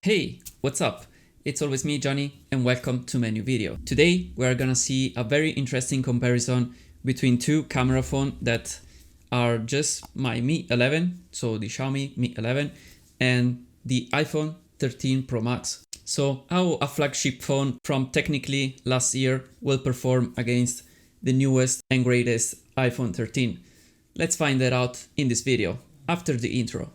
Hey, what's up? It's always me, Johnny, and welcome to my new video. Today, we're gonna see a very interesting comparison between two camera phones that are just my Mi 11, so the Xiaomi Mi 11, and the iPhone 13 Pro Max. So how a flagship phone from technically last year will perform against the newest and greatest iPhone 13. Let's find that out in this video, after the intro.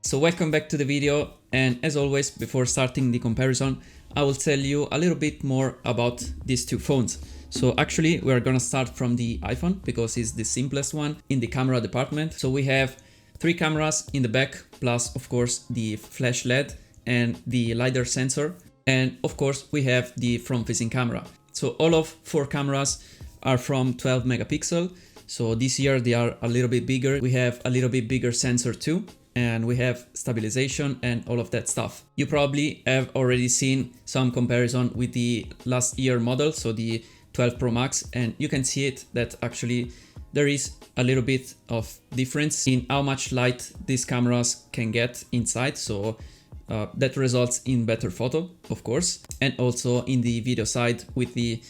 So welcome back to the video, and as always, before starting the comparison, I will tell you a little bit more about these two phones. So actually we're gonna start from the iPhone because it's the simplest one in the camera department. So we have three cameras in the back, plus of course the flash LED and the LiDAR sensor, and of course we have the front-facing camera. So all of four cameras are from 12 megapixel. So this year they are a little bit bigger. We have a little bit bigger sensor too, and we have stabilization and all of that stuff. You probably have already seen some comparison with the last year model, so the 12 Pro Max, and you can see it that actually there is a little bit of difference in how much light these cameras can get inside. So that results in better photo, of course, and also in the video side with the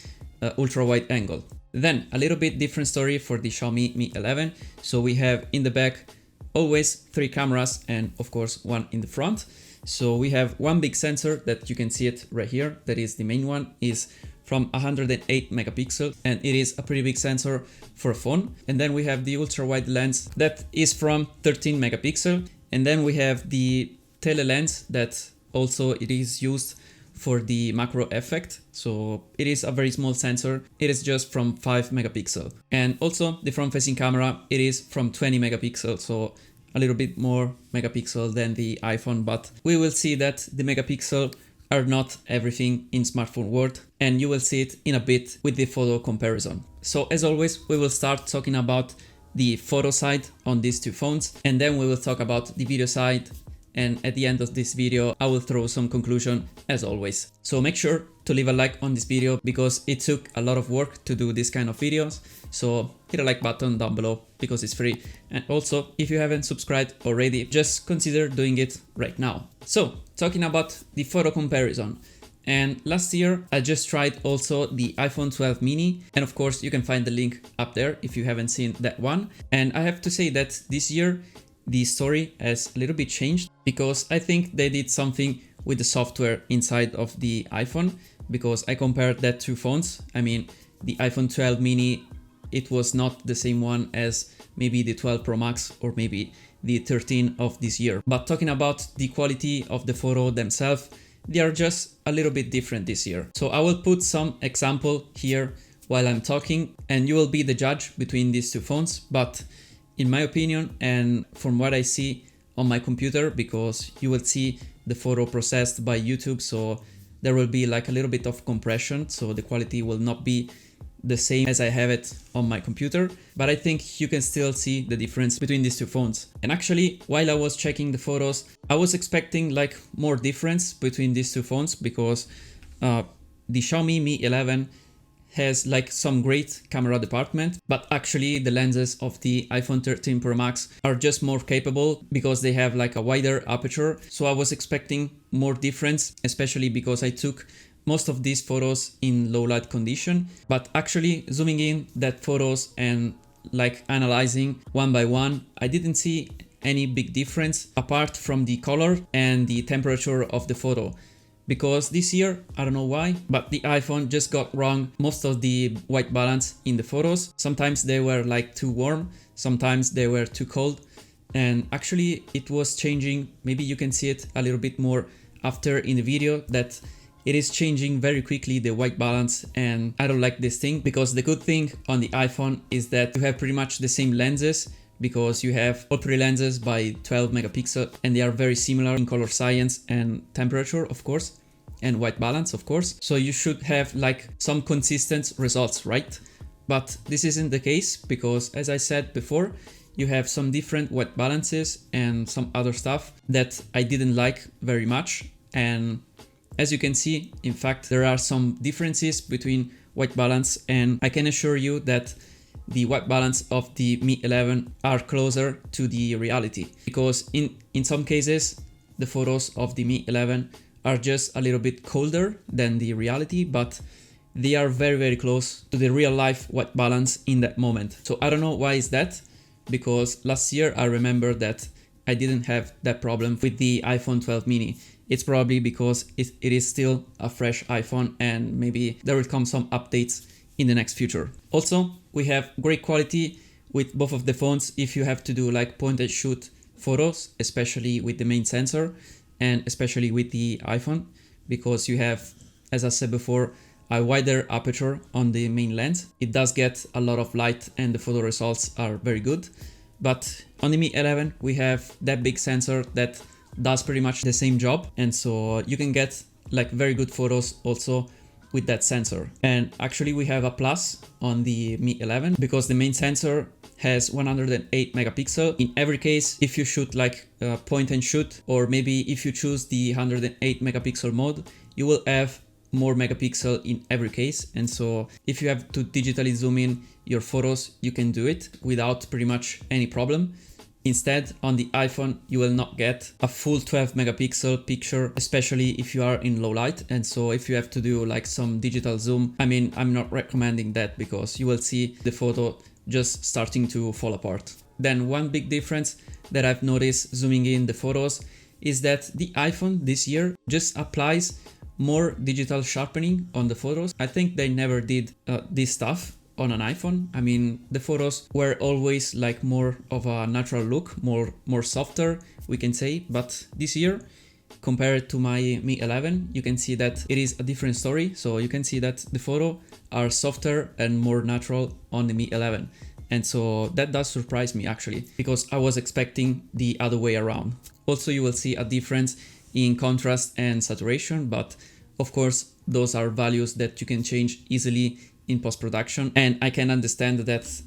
ultra wide angle. Then a little bit different story for the Xiaomi Mi 11. So we have in the back always three cameras and of course one in the front. So we have one big sensor that you can see it right here. That is the main one, is from 108 megapixel, and it is a pretty big sensor for a phone. And then we have the ultra wide lens that is from 13 megapixel. And then we have the tele lens that also it is used for the macro effect. So it is a very small sensor. It is just from 5 megapixel. And also the front facing camera, it is from 20 megapixel. So a little bit more megapixel than the iPhone, but we will see that the megapixel are not everything in smartphone world, and you will see it in a bit with the photo comparison. So as always, we will start talking about the photo side on these two phones, and then we will talk about the video side. And at the end of this video, I will throw some conclusion as always. So make sure to leave a like on this video because it took a lot of work to do this kind of videos. So hit a like button down below because it's free. And also, if you haven't subscribed already, just consider doing it right now. So talking about the photo comparison. And last year, I just tried also the iPhone 12 mini. And of course, you can find the link up there if you haven't seen that one. And I have to say that this year, the story has a little bit changed because I think they did something with the software inside of the iPhone, because I compared that two phones. I mean, the iPhone 12 mini, it was not the same one as maybe the 12 Pro Max or maybe the 13 of this year. But talking about the quality of the photo themselves, they are just a little bit different this year. So I will put some example here while I'm talking, and you will be the judge between these two phones. But in my opinion, and from what I see on my computer, because you will see the photo processed by YouTube, so there will be like a little bit of compression, so the quality will not be the same as I have it on my computer, but I think you can still see the difference between these two phones. And actually, while I was checking the photos, I was expecting like more difference between these two phones, because the Xiaomi Mi 11 has like some great camera department, but actually the lenses of the iPhone 13 Pro Max are just more capable because they have like a wider aperture. So I was expecting more difference, especially because I took most of these photos in low light condition. But actually zooming in that photos and like analyzing one by one, I didn't see any big difference apart from the color and the temperature of the photo. Because this year, I don't know why, but the iPhone just got wrong most of the white balance in the photos. Sometimes they were like too warm, sometimes they were too cold, and actually it was changing. Maybe you can see it a little bit more after in the video, that it is changing very quickly, the white balance, and I don't like this thing, because the good thing on the iPhone is that you have pretty much the same lenses, because you have all three lenses by 12 megapixel, and they are very similar in color science and temperature, of course, and white balance, of course. So you should have like some consistent results, right? But this isn't the case, because as I said before, you have some different white balances and some other stuff that I didn't like very much. And as you can see, in fact, there are some differences between white balance, and I can assure you that the white balance of the Mi 11 are closer to the reality, because in some cases the photos of the Mi 11 are just a little bit colder than the reality, but they are very close to the real life white balance in that moment. So I don't know why is that, because last year I remember that I didn't have that problem with the iPhone 12 mini. It's probably because it is still a fresh iPhone, and maybe there will come some updates in the next future. Also, we have great quality with both of the phones if you have to do like point and shoot photos, especially with the main sensor and especially with the iPhone, because you have, as I said before, a wider aperture on the main lens. It does get a lot of light and the photo results are very good. But on the Mi 11 we have that big sensor that does pretty much the same job, and so you can get like very good photos also with that sensor. And actually we have a plus on the Mi 11 because the main sensor has 108 megapixel. In every case, if you shoot like point and shoot, or maybe if you choose the 108 megapixel mode, you will have more megapixel in every case. And so if you have to digitally zoom in your photos, you can do it without pretty much any problem. Instead, on the iPhone, you will not get a full 12 megapixel picture, especially if you are in low light. And so if you have to do like some digital zoom, I mean, I'm not recommending that because you will see the photo just starting to fall apart. Then one big difference that I've noticed zooming in the photos is that the iPhone this year just applies more digital sharpening on the photos. I think they never did this stuff on an iPhone. I mean, the photos were always like more of a natural look, more softer, we can say. But this year, compared to my Mi 11, you can see that it is a different story. So you can see that the photo are softer and more natural on the Mi 11. And so that does surprise me actually, because I was expecting the other way around. Also, you will see a difference in contrast and saturation, but of course, those are values that you can change easily in post-production. And I can understand that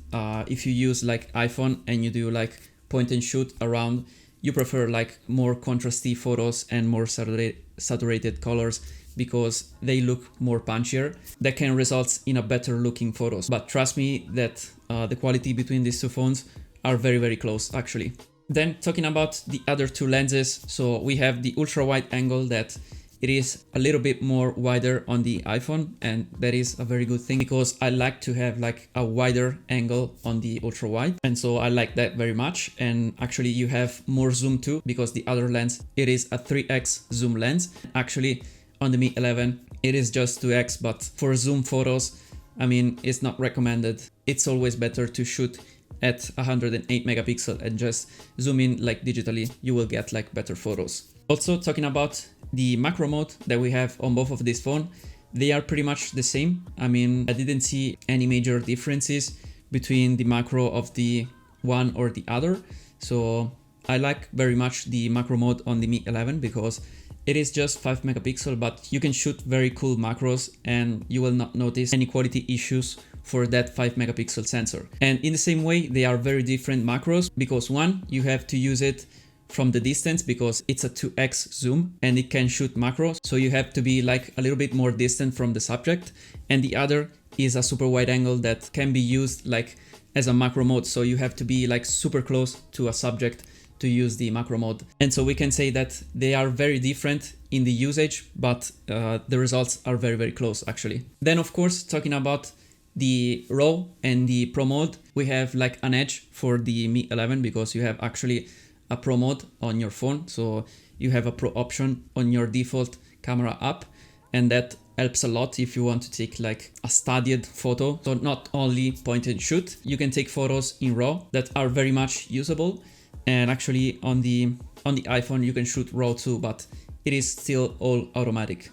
if you use like iPhone and you do like point and shoot around, you prefer like more contrasty photos and more saturated colors because they look more punchier. That can result in a better looking photos. But trust me that the quality between these two phones are very close actually. Then talking about the other two lenses, so we have the ultra wide angle that it is a little bit more wider on the iPhone, and that is a very good thing because I like to have like a wider angle on the ultra wide, and so I like that very much. And actually you have more zoom too, because the other lens, it is a 3x zoom lens. Actually on the Mi 11 it is just 2x, but for zoom photos, I mean, it's not recommended. It's always better to shoot at 108 megapixel and just zoom in like digitally, you will get like better photos. Also talking about the macro mode that we have on both of these phones, they are pretty much the same. I mean, I didn't see any major differences between the macro of the one or the other. So I like very much the macro mode on the Mi 11 because it is just 5 megapixel, but you can shoot very cool macros and you will not notice any quality issues for that 5 megapixel sensor. And in the same way, they are very different macros because one, you have to use it from the distance because it's a 2x zoom and it can shoot macros. So you have to be like a little bit more distant from the subject. And the other is a super wide angle that can be used like as a macro mode. So you have to be like super close to a subject to use the macro mode. And so we can say that they are very different in the usage, but the results are very close actually. Then of course, talking about the RAW and the Pro mode, we have like an edge for the Mi 11 because you have actually a Pro mode on your phone. So you have a Pro option on your default camera app, and that helps a lot if you want to take like a studied photo. So not only point and shoot, you can take photos in RAW that are very much usable. And actually on the iPhone you can shoot RAW too, but it is still all automatic.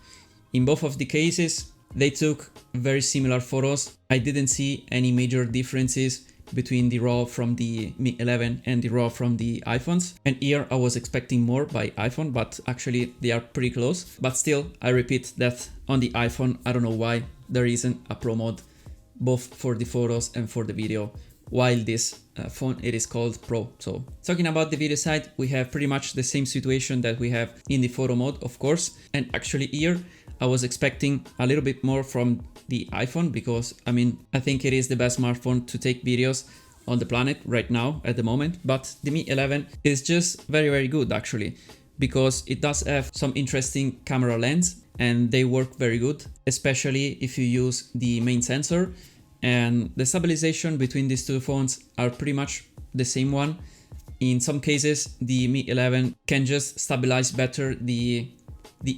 In both of the cases, they took very similar photos. I didn't see any major differences between the RAW from the Mi 11 and the RAW from the iPhones. And here I was expecting more by iPhone, but actually they are pretty close. But still, I repeat that on the iPhone, I don't know why there isn't a Pro mode, both for the photos and for the video, while this phone, it is called Pro. So talking about the video side, we have pretty much the same situation that we have in the photo mode, of course. And actually here I was expecting a little bit more from the iPhone, because I mean, I think it is the best smartphone to take videos on the planet right now at the moment. But the Mi 11 is just very good actually, because it does have some interesting camera lens and they work very good, especially if you use the main sensor. And the stabilization between these two phones are pretty much the same one. In some cases, the Mi 11 can just stabilize better the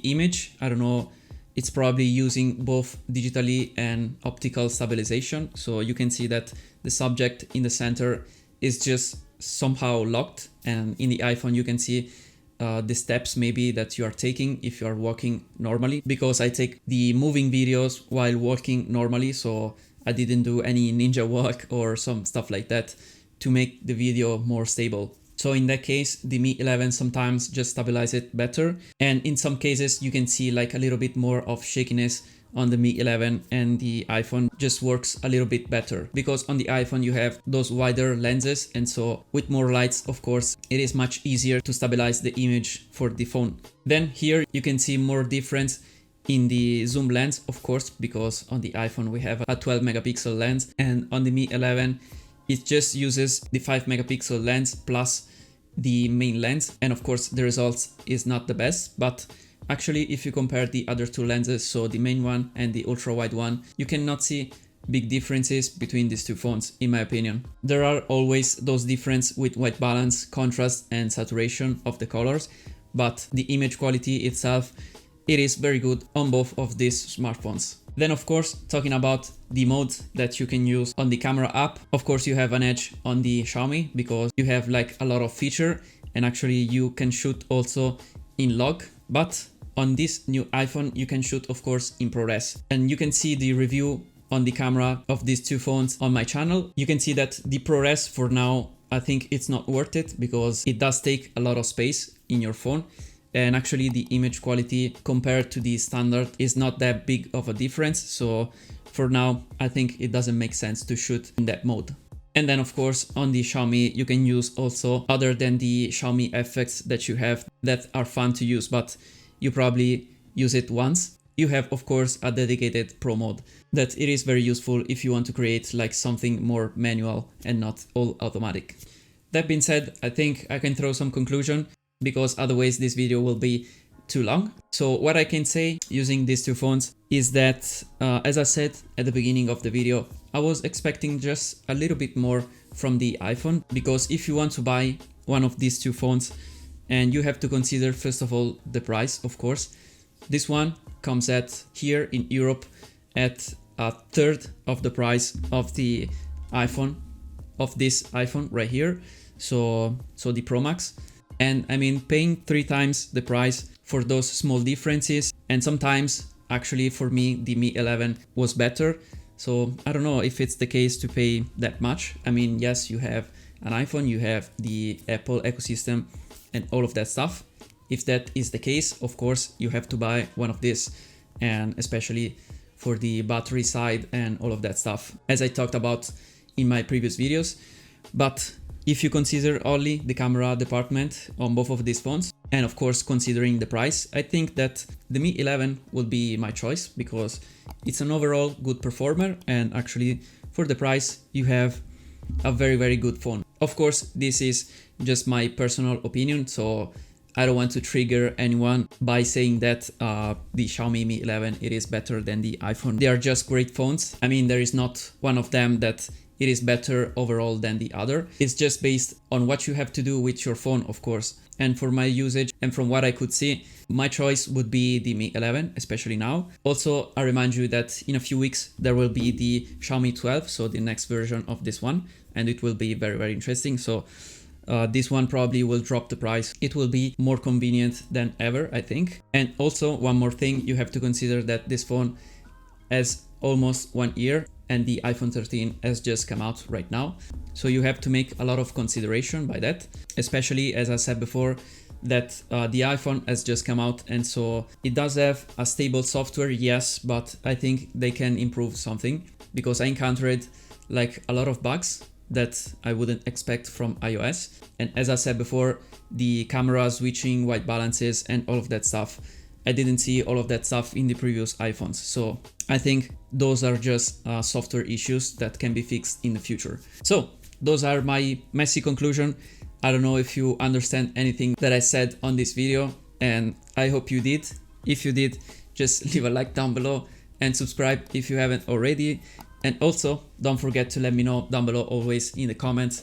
image. I don't know, it's probably using both digitally and optical stabilization. So you can see that the subject in the center is just somehow locked, and in the iPhone you can see the steps maybe that you are taking if you are walking normally, because I take the moving videos while walking normally, so I didn't do any ninja walk or some stuff like that to make the video more stable. So in that case, the Mi 11 sometimes just stabilize it better. And in some cases, you can see like a little bit more of shakiness on the Mi 11, and the iPhone just works a little bit better, because on the iPhone you have those wider lenses, and so with more lights, of course, it is much easier to stabilize the image for the phone. Then here you can see more difference in the zoom lens, of course, because on the iPhone we have a 12 megapixel lens, and on the Mi 11 it just uses the 5 megapixel lens plus the main lens, and of course the results is not the best. But actually, if you compare the other two lenses, so the main one and the ultra wide one, you cannot see big differences between these two phones, in my opinion. There are always those differences with white balance, contrast and saturation of the colors, but the image quality itself, it is very good on both of these smartphones. Then of course, talking about the modes that you can use on the camera app, of course you have an edge on the Xiaomi, because you have like a lot of feature, and actually you can shoot also in log. But on this new iPhone you can shoot of course in ProRes, and you can see the review on the camera of these two phones on my channel. You can see that the ProRes for now, I think it's not worth it, because it does take a lot of space in your phone. And actually the image quality compared to the standard is not that big of a difference. So for now, I think it doesn't make sense to shoot in that mode. And then of course on the Xiaomi, you can use also, other than the Xiaomi effects that you have that are fun to use, but you probably use it once. You have of course a dedicated Pro mode that it is very useful if you want to create like something more manual and not all automatic. That being said, I think I can throw some conclusion, because otherwise this video will be too long. So what I can say using these two phones is that, as I said at the beginning of the video, I was expecting just a little bit more from the iPhone, because if you want to buy one of these two phones, and you have to consider first of all the price, of course. This one comes at, here in Europe, at a third of the price of the iPhone, of this iPhone right here, so the Pro Max. And I mean, paying 3 times the price for those small differences, and sometimes actually for me the Mi 11 was better. So I don't know if it's the case to pay that much. I mean, yes, you have an iPhone, you have the Apple ecosystem and all of that stuff. If that is the case, of course you have to buy one of these, and especially for the battery side and all of that stuff, as I talked about in my previous videos. But if you consider only the camera department on both of these phones, and of course considering the price, I think that the Mi 11 would be my choice, because it's an overall good performer, and actually for the price you have a very good phone. Of course this is just my personal opinion, so I don't want to trigger anyone by saying that the Xiaomi Mi 11 it is better than the iPhone. They are just great phones. I mean, there is not one of them that it is better overall than the other. It's just based on what you have to do with your phone, of course. And for my usage and from what I could see, my choice would be the Mi 11, especially now. Also, I remind you that in a few weeks there will be the Xiaomi 12, so the next version of this one, and it will be very interesting. So this one probably will drop the price. It will be more convenient than ever, I think. And also one more thing, you have to consider that this phone has almost 1 year, and the iPhone 13 has just come out right now. So you have to make a lot of consideration by that, especially as I said before, that the iPhone has just come out, and so it does have a stable software, yes, but I think they can improve something, because I encountered like a lot of bugs that I wouldn't expect from iOS. And as I said before, the camera switching, white balances, and all of that stuff, I didn't see all of that stuff in the previous iPhones. So I think those are just software issues that can be fixed in the future. So those are my messy conclusion. I don't know if you understand anything that I said on this video, and I hope you did. If you did, just leave a like down below and subscribe if you haven't already. And also don't forget to let me know down below always in the comments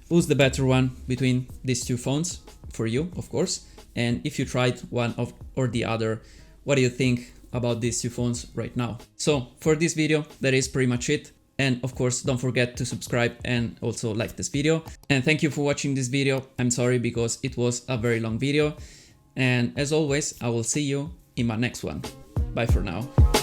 who's the better one between these two phones for you, of course. And if you tried one of or the other, what do you think about these two phones right now? So for this video, that is pretty much it. And of course, don't forget to subscribe and also like this video. And thank you for watching this video. I'm sorry because it was a very long video. And as always, I will see you in my next one. Bye for now.